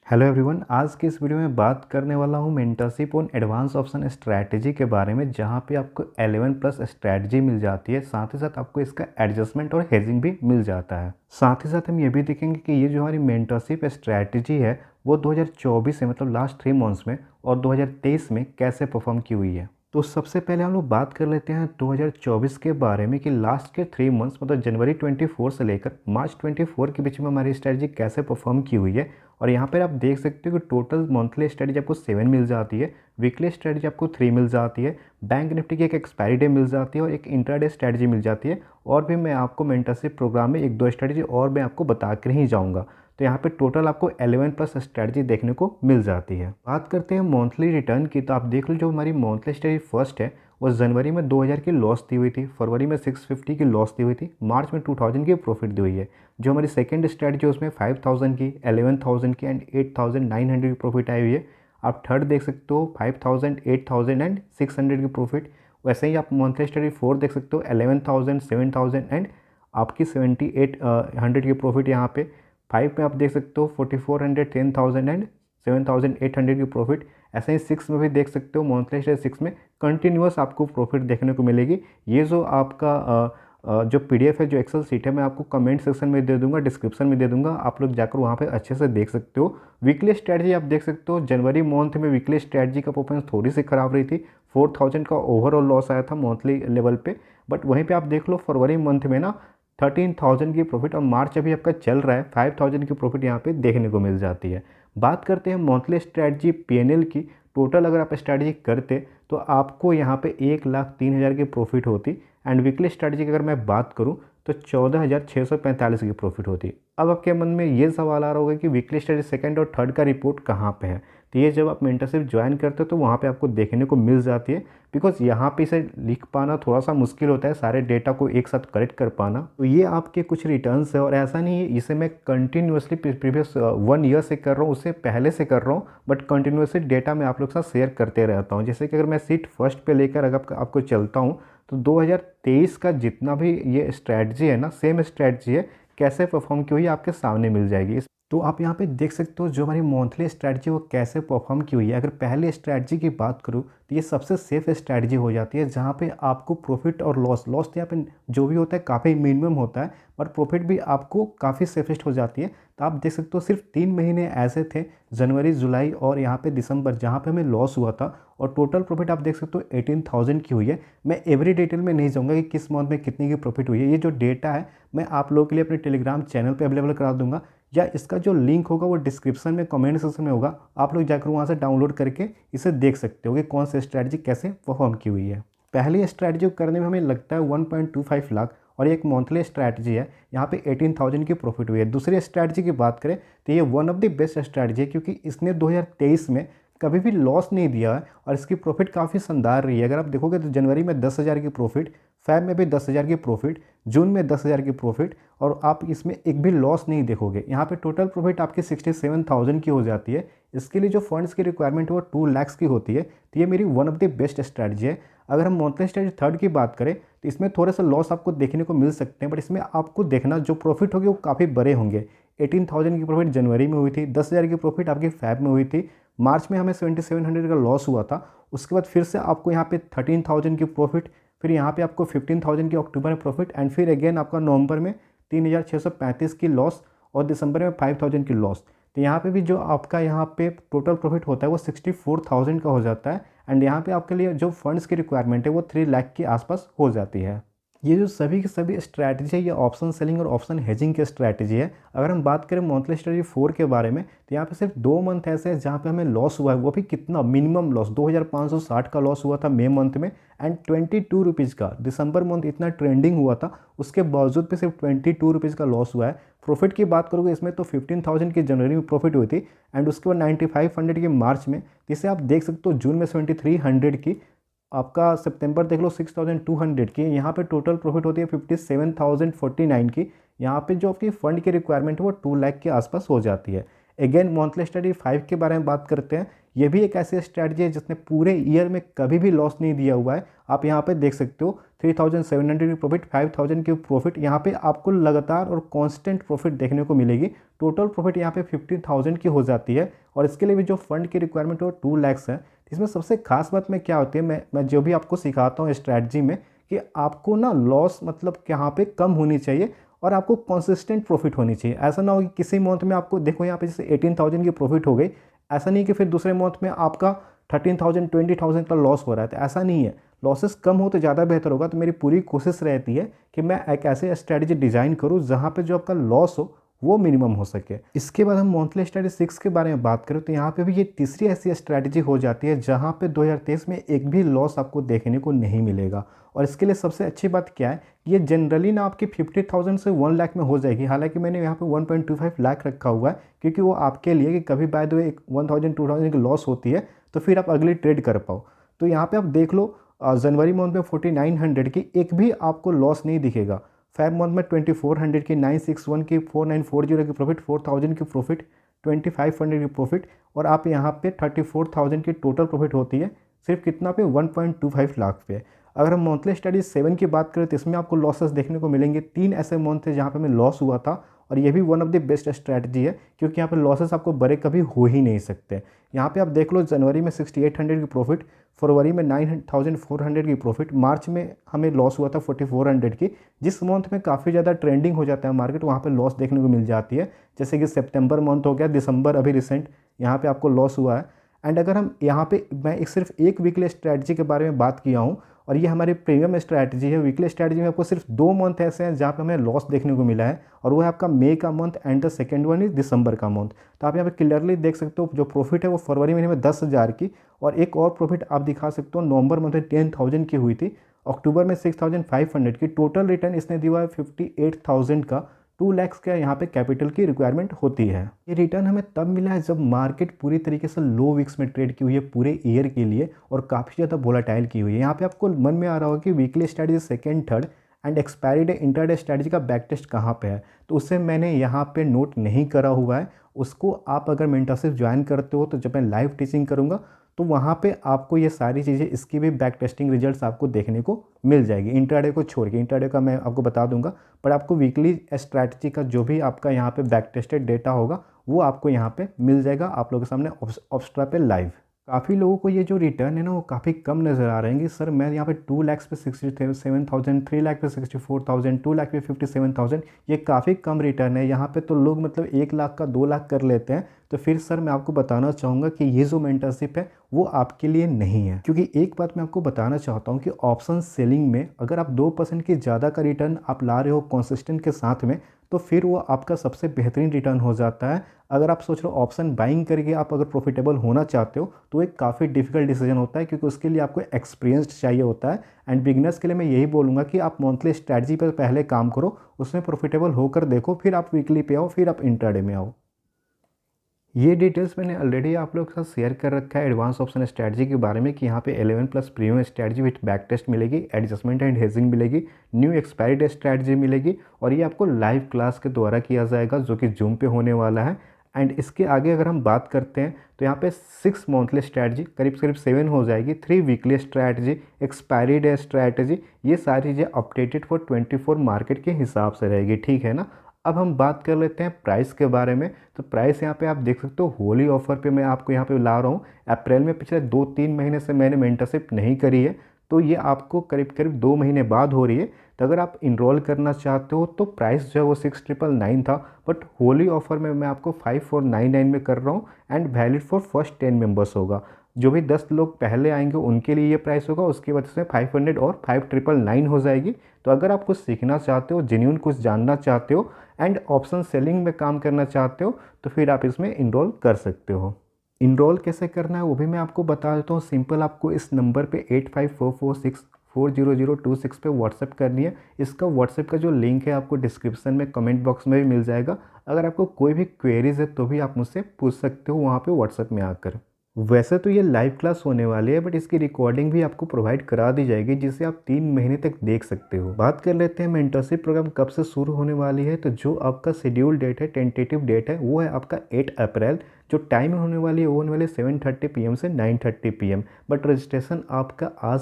Hello everyone, आज की इस वीडियो में बात करने वाला हूँ mentorship on advance option strategy के बारे में, जहाँ पे आपको 11 प्लस स्ट्रैटेजी मिल जाती है। साथ ही साथ आपको इसका एडजस्टमेंट और हेजिंग भी मिल जाता है। साथ ही साथ हम ये भी देखेंगे कि ये जो हमारी मेंटरशिप स्ट्रैटेजी है वो 2024 में मतलब लास्ट 3 मंथ्स में और 2023 में कैसे परफॉर्म की हुई है। तो सबसे पहले हम लोग बात कर लेते हैं 2024 के बारे में कि लास्ट के 3 मंथ्स मतलब जनवरी 24 से लेकर मार्च 24 के बीच में हमारी स्ट्रैटेजी कैसे परफॉर्म की हुई है। और यहाँ पर आप देख सकते हो कि टोटल मंथली स्ट्रैटेजी आपको 7 मिल जाती है, वीकली स्ट्रैटेजी आपको 3 मिल जाती है, बैंक निफ्टी की एक एक्सपायरी डे मिल जाती है और एक इंट्राडे स्ट्रैटेजी मिल जाती है। और भी मैं आपको मेंटरशिप प्रोग्राम में 1-2 स्ट्रैटेजी और मैं आपको बता कर ही जाऊँगा। तो यहाँ पे टोटल आपको 11 प्लस स्ट्रैटेजी देखने को मिल जाती है। बात करते हैं मंथली रिटर्न की, तो आप देख लो जो हमारी मंथली स्ट्रैटेजी फर्स्ट है वो जनवरी में 2000 की लॉस दी हुई थी, फरवरी में 650 की लॉस दी हुई थी, मार्च में 2000 की प्रॉफिट दी हुई है। जो हमारी सेकंड स्ट्रैटेजी उसमें 5000 की, 11000 की एंड 8900 की प्रॉफिट आई हुई है। आप थर्ड देख सकते हो 5000, 8000 एंड 600 की प्रॉफिट। वैसे ही आप मंथली स्ट्रैटेजी फोर देख सकते हो 11000, 7000 एंड आपकी 7800 की प्रॉफिट। यहाँ पे 5 में आप देख सकते हो 4400, 10000 एंड 7800 की प्रॉफिट। ऐसे ही 6 में भी देख सकते हो मंथली स्ट्रैटेजी 6 में कंटिन्यूअस आपको प्रॉफिट देखने को मिलेगी। ये जो आपका जो पीडीएफ है, जो एक्सेल शीट है, मैं आपको कमेंट सेक्शन में दे दूंगा, डिस्क्रिप्शन में दे दूंगा, आप लोग जाकर वहाँ पे अच्छे से देख सकते हो। वीकली स्ट्रैटेजी आप देख सकते हो जनवरी मंथ में वीकली स्ट्रैटेजी का परफॉर्मेंस थोड़ी सी खराब रही थी, 4000 का ओवरऑल लॉस आया था मंथली लेवल पे। बट वहीं पे आप देख लो फरवरी मंथ में ना 13000 की प्रॉफिट और मार्च अभी आपका चल रहा है 5000 की प्रॉफिट यहाँ पे देखने को मिल जाती है। बात करते हैं मंथली स्ट्रैटेजी पीएनएल की। टोटल अगर आप स्ट्रैटेजी करते तो आपको यहाँ पे 1,03,000 की प्रॉफिट होती एंड वीकली स्ट्रैटेजी की अगर मैं बात करूँ तो 14,645 की प्रॉफिट होती। अब आपके मन में ये सवाल आ रहा होगा कि वीकली स्ट्रैटेजी सेकंड और थर्ड का रिपोर्ट कहाँ पे है। तो ये जब आप मेंटरशिप ज्वाइन करते हो तो वहाँ पे आपको देखने को मिल जाती है, बिकॉज यहाँ पे इसे लिख पाना थोड़ा सा मुश्किल होता है, सारे डेटा को एक साथ करेक्ट कर पाना। तो ये आपके कुछ रिटर्न्स है और ऐसा नहीं है इसे मैं कंटिन्यूसली प्रीवियस 1 ईयर से कर रहा हूँ, उससे पहले से कर रहा हूँ, बट कंटिन्यूसली डेटा मैं आप लोग के साथ शेयर करते रहता हूँ। जैसे कि अगर मैं सीट फर्स्ट पे लेकर अगर आपको चलता हूँ तो 2023 का जितना भी ये स्ट्रैटेजी है ना, सेम स्ट्रैटेजी है, कैसे परफॉर्म की हुई है आपके सामने मिल जाएगी। तो आप यहाँ पे देख सकते हो जो हमारी मंथली स्ट्रैटेजी वो कैसे परफॉर्म की हुई है। अगर पहले स्ट्रैटेजी की बात करूँ तो ये सबसे सेफ स्ट्रैटेजी हो जाती है, जहाँ पे आपको प्रॉफिट और लॉस तो यहाँ पे जो भी होता है काफ़ी मिनिमम होता है, बट प्रॉफिट भी आपको काफ़ी सेफेस्ट हो जाती है। तो आप देख सकते हो सिर्फ 3 महीने ऐसे थे, जनवरी, जुलाई और यहाँ पे दिसंबर, जहाँ पे हमें लॉस हुआ था और टोटल प्रॉफिट आप देख सकते हो 18000 की हुई है। मैं एवरी डिटेल में नहीं जाऊँगा कि किस मंथ में कितनी की प्रॉफिट हुई है। ये जो डेटा है मैं आप लोगों के लिए अपने टेलीग्राम चैनल पर अवेलेबल करा दूंगा, या इसका जो लिंक होगा वो डिस्क्रिप्शन में कमेंट सेक्शन में होगा। आप लोग जाकर वहाँ से डाउनलोड करके इसे देख सकते हो कि कौन सी स्ट्रैटेजी कैसे परफॉर्म की हुई है। पहली स्ट्रैटेजी करने में हमें लगता है 1.25 लाख और एक मंथली स्ट्रैटेजी है, यहाँ पे 18000 की प्रॉफिट हुई है। दूसरी स्ट्रैटेजी की बात करें तो ये one of the best strategy है, क्योंकि इसने 2023 में कभी भी लॉस नहीं दिया है और इसकी प्रॉफिट काफ़ी शानदार रही है। अगर आप देखोगे तो जनवरी में 10,000 की प्रॉफिट, फैब में भी 10,000 की प्रॉफिट, जून में 10,000 की प्रॉफिट, और आप इसमें एक भी लॉस नहीं देखोगे। यहाँ पे टोटल प्रॉफिट आपकी 67,000 की हो जाती है। इसके लिए जो फंड्स की रिक्वायरमेंट है वो 2 लाख की होती है। तो ये मेरी one of the best strategy है। अगर हम मंथली स्ट्रैटेजी थर्ड की बात करें तो इसमें थोड़े से लॉस आपको देखने को मिल सकते हैं, बट इसमें आपको देखना जो प्रॉफिट होगी वो काफ़ी बड़े होंगे। 18,000 की प्रॉफिट जनवरी में हुई थी, 10,000 की प्रॉफिट आपकी फैब में हुई थी, मार्च में हमें 7700 का लॉस हुआ था। उसके बाद फिर से आपको यहाँ पे 13,000 की प्रॉफिट, फिर यहाँ पे आपको 15,000 की अक्टूबर में प्रॉफिट एंड फिर अगेन आपका नवंबर में 3,635 की लॉस और दिसंबर में 5,000 की लॉस। तो यहाँ पे भी जो आपका यहाँ पे टोटल प्रॉफिट होता है वो 64,000 का हो जाता है एंड यहाँ पे आपके लिए जो फंड्स की रिक्वायरमेंट है वो 3 लाख के आसपास हो जाती है। ये जो सभी की सभी स्ट्रैटेजी है ये ऑप्शन सेलिंग और ऑप्शन हेजिंग की स्ट्रैटेजी है। अगर हम बात करें मंथली स्ट्रैटेजी 4 के बारे में तो यहाँ पे सिर्फ 2 मंथ ऐसे हैं जहाँ पे हमें लॉस हुआ है, वो भी कितना मिनिमम लॉस 2,560 का लॉस हुआ था मई मंथ में एंड 22 रुपीज़ का दिसंबर मंथ इतना ट्रेंडिंग हुआ था, उसके बावजूद भी सिर्फ 22 रुपीज़ का लॉस हुआ है। प्रॉफिट की बात करोगे इसमें तो 15,000 की जनवरी में प्रॉफिट हुई थी एंड उसके बाद 9500 की मार्च में, जिसे आप देख सकते हो जून में 7300 की, आपका सितंबर देख लो 6200 की, यहाँ पे टोटल प्रॉफिट होती है 57,049 की। यहाँ पे जो आपकी फंड की रिक्वायरमेंट है वो 2 लाख के आसपास हो जाती है। अगेन मंथली स्ट्रैटेजी 5 के बारे में बात करते हैं। ये भी एक ऐसी स्ट्रैटेजी है जिसने पूरे ईयर में कभी भी लॉस नहीं दिया हुआ है। आप यहाँ पे देख सकते हो 3,700 की प्रॉफिट, 5,000 की प्रॉफिट, यहाँ पे आपको लगातार और कांस्टेंट प्रॉफिट देखने को मिलेगी। टोटल प्रॉफिट यहाँ पे 50,000 की हो जाती है। और इसके लिए भी जो फंड की रिक्वायरमेंट वो 2 लाख है। इसमें सबसे खास बात में क्या होती है, मैं जो भी आपको सिखाता हूँ स्ट्रैटेजी में, कि आपको ना लॉस मतलब यहाँ पे कम होनी चाहिए और आपको कंसिस्टेंट प्रॉफिट होनी चाहिए। ऐसा ना हो कि किसी मंथ में आपको देखो यहाँ पे जैसे 18,000 की प्रॉफिट हो गई, ऐसा नहीं कि फिर दूसरे मंथ में आपका 13,000 20,000 का लॉस हो रहा है, तो ऐसा नहीं है। लॉसेस कम हो तो ज़्यादा बेहतर होगा। तो मेरी पूरी कोशिश रहती है कि मैं एक ऐसे स्ट्रैटेजी डिज़ाइन करूँ जहाँ पे जो आपका लॉस हो वो मिनिमम हो सके। इसके बाद हम मंथली स्ट्रैटेजी 6 के बारे में बात करें तो यहाँ पे भी ये तीसरी ऐसी स्ट्रैटेजी हो जाती है जहाँ पे 2023 में एक भी लॉस आपको देखने को नहीं मिलेगा। और इसके लिए सबसे अच्छी बात क्या है, ये जनरली ना आपकी 50,000 से 1 लाख में हो जाएगी। हालांकि मैंने यहाँ पे 1.25 लाख रखा हुआ है क्योंकि वो आपके लिए कि कभी बाय द वे 1,000 2,000 की लॉस होती है तो फिर आप अगली ट्रेड कर पाओ। तो यहाँ पे आप देख लो जनवरी मंथ में 4900 की एक भी आपको लॉस नहीं दिखेगा। फेब मंथ में 2400 की, 961 की, 4940 की प्रॉफिट, 4000 की प्रॉफिट, 2500 की प्रॉफिट, और आप यहाँ पे 34,000 की टोटल प्रॉफिट होती है सिर्फ कितना पे 1.25 लाख पे। अगर हम मंथली स्टडी 7 की बात करें तो इसमें आपको लॉसेस देखने को मिलेंगे। 3 ऐसे मंथ थे जहाँ पे हमें लॉस हुआ था और ये भी one of the best strategy है क्योंकि यहाँ पे लॉसेस आपको बड़े कभी हो ही नहीं सकते। यहाँ पे आप देख लो जनवरी में 6800 की प्रॉफिट, फरवरी में 9400 की प्रॉफिट, मार्च में हमें लॉस हुआ था 4400 की। जिस मंथ में काफ़ी ज़्यादा ट्रेंडिंग हो जाता है मार्केट वहाँ पे लॉस देखने को मिल जाती है, जैसे कि सितंबर मंथ हो गया, दिसंबर अभी रिसेंट यहाँ पे आपको लॉस हुआ है। एंड अगर हम यहाँ पे मैं सिर्फ एक वीकली स्ट्रैटेजी के बारे में बात किया हूँ और ये हमारी प्रीमियम स्ट्रैटेजी है। वीकली स्ट्रैटेजी में आपको सिर्फ 2 मंथ ऐसे हैं जहाँ पे हमें लॉस देखने को मिला है और वो है आपका मई का month and the second one is दिसंबर का मंथ। तो आप यहाँ पे क्लियरली देख सकते हो जो प्रॉफिट है वो फरवरी महीने में 10,000 की, और एक और प्रॉफिट आप दिखा सकते हो नवंबर मंथ में 10,000 की हुई थी, अक्टूबर में 6,500 की। टोटल रिटर्न इसने दिया है 58,000 का। 2 लाख का यहाँ पे कैपिटल की रिक्वायरमेंट होती है। ये रिटर्न हमें तब मिला है जब मार्केट पूरी तरीके से लो विक्स में ट्रेड की हुई है पूरे ईयर के लिए और काफ़ी ज़्यादा वोलेटाइल की हुई है। यहाँ पे आपको मन में आ रहा होगा कि weekly strategy second third and expiry day intraday strategy का बैक टेस्ट कहाँ पे है, तो उससे मैंने यहाँ पे नोट नहीं करा हुआ है। उसको आप अगर मेंटरशिप ज्वाइन करते हो तो जब मैं लाइव टीचिंग करूँगा तो वहाँ पे आपको ये सारी चीज़ें इसकी भी बैक टेस्टिंग रिजल्ट्स आपको देखने को मिल जाएगी। इंट्राडे को छोड़ के, इंट्राडे का मैं आपको बता दूंगा, पर आपको वीकली स्ट्रैटेजी का जो भी आपका यहाँ पे बैक टेस्टेड डेटा होगा वो आपको यहाँ पे मिल जाएगा आप लोगों के सामने ऑब्स्ट्रा पे लाइव। काफ़ी लोगों को ये जो रिटर्न है ना वो काफ़ी कम नज़र आ रहे हैं कि सर मैं यहाँ पे 2 लाख पे 67,000, 3 लाख पे 64,000, 2 लाख पे 57,000, ये काफ़ी कम रिटर्न है। यहाँ पे तो लोग मतलब 1 लाख का 2 लाख कर लेते हैं। तो फिर सर मैं आपको बताना चाहूँगा कि ये जो मेंटरशिप है वो आपके लिए नहीं है, क्योंकि एक बात मैं आपको बताना चाहता हूँ कि ऑप्शन सेलिंग में अगर आप 2% की ज़्यादा का रिटर्न आप ला रहे हो कंसिस्टेंट के साथ में तो फिर वो आपका सबसे बेहतरीन रिटर्न हो जाता है। अगर आप सोच रहे हो ऑप्शन बाइंग करके आप अगर प्रॉफिटेबल होना चाहते हो तो एक काफ़ी डिफिकल्ट डिसीजन होता है, क्योंकि उसके लिए आपको एक्सपीरियंस्ड चाहिए होता है। एंड बिगनर्स के लिए मैं यही बोलूँगा कि आप मंथली स्ट्रैटेजी पर पहले काम करो, उसमें प्रॉफिटेबल होकर देखो, फिर आप वीकली पे आओ, फिर आप इंट्राडे में आओ। ये डिटेल्स मैंने ऑलरेडी आप लोग के साथ शेयर कर रखा है एडवांस ऑप्शन स्ट्रैटेजी के बारे में कि यहाँ पे 11+ premium strategy with back test मिलेगी, एडजस्टमेंट एंड हेजिंग मिलेगी, न्यू एक्सपायरी डेट स्ट्रैटेजी मिलेगी, और ये आपको लाइव क्लास के द्वारा किया जाएगा जो कि जूम पे होने वाला है। एंड इसके आगे अगर हम बात करते हैं तो यहाँ पे 6 मंथली स्ट्रैटेजी करीब 7 हो जाएगी, 3 weekly strategy, expiry day strategy, ये सारी चीज़ें अपडेटेड फॉर 24 मार्केट के हिसाब से रहेगी, ठीक है ना। अब हम बात कर लेते हैं प्राइस के बारे में। तो प्राइस यहाँ पे आप देख सकते हो होली ऑफर पे मैं आपको यहाँ पे ला रहा हूँ। अप्रैल में पिछले 2-3 महीने से मैंने मेंटरशिप नहीं करी है, तो ये आपको करीब करीब 2 महीने बाद हो रही है। तो अगर आप इनरोल करना चाहते हो तो प्राइस जो है वो 6,999 था, बट होली ऑफर में मैं आपको 5,499 में कर रहा हूँ and valid for first 10 members होगा। जो भी 10 लोग पहले आएंगे उनके लिए ये प्राइस होगा, उसके बाद इसमें 500 और 5,999 हो जाएगी। तो अगर आप कुछ सीखना चाहते हो, जेन्युइन कुछ जानना चाहते हो एंड ऑप्शन सेलिंग में काम करना चाहते हो तो फिर आप इसमें इनरोल कर सकते हो। इनरोल कैसे करना है वो भी मैं आपको बता देता हूँ। सिंपल आपको इस नंबर पे 8544640026 पे व्हाट्सएप करनी है। इसका व्हाट्सएप का जो लिंक है आपको डिस्क्रिप्शन में कमेंट बॉक्स में भी मिल जाएगा। अगर आपको कोई भी क्वेरीज है तो भी आप मुझसे पूछ सकते हो वहाँ पे व्हाट्सएप में आकर। वैसे तो ये लाइव क्लास होने वाली है, बट इसकी रिकॉर्डिंग भी आपको प्रोवाइड करा दी जाएगी जिसे आप 3 महीने तक देख सकते हो। बात कर लेते हैं मेंटरशिप प्रोग्राम कब से शुरू होने वाली है। तो जो आपका शेड्यूल डेट है, टेंटेटिव डेट है, वो है आपका 8 अप्रैल। जो टाइम होने वाली है वो होने वाली 7:30 PM से 9:30 PM, बट रजिस्ट्रेशन आपका आज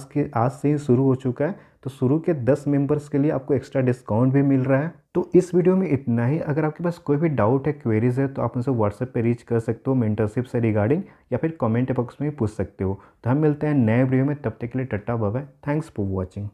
से ही शुरू हो चुका है। तो शुरू के 10 मेंबर्स के लिए आपको एक्स्ट्रा डिस्काउंट भी मिल रहा है। तो इस वीडियो में इतना ही। अगर आपके पास कोई भी डाउट है, क्वेरीज है, तो आप मुझसे व्हाट्सएप पे रीच कर सकते हो मेंटरशिप से रिगार्डिंग, या फिर कमेंट बॉक्स में भी पूछ सकते हो। तो हम मिलते हैं नए वीडियो में, तब तक के लिए tata bye bye, thanks for watching.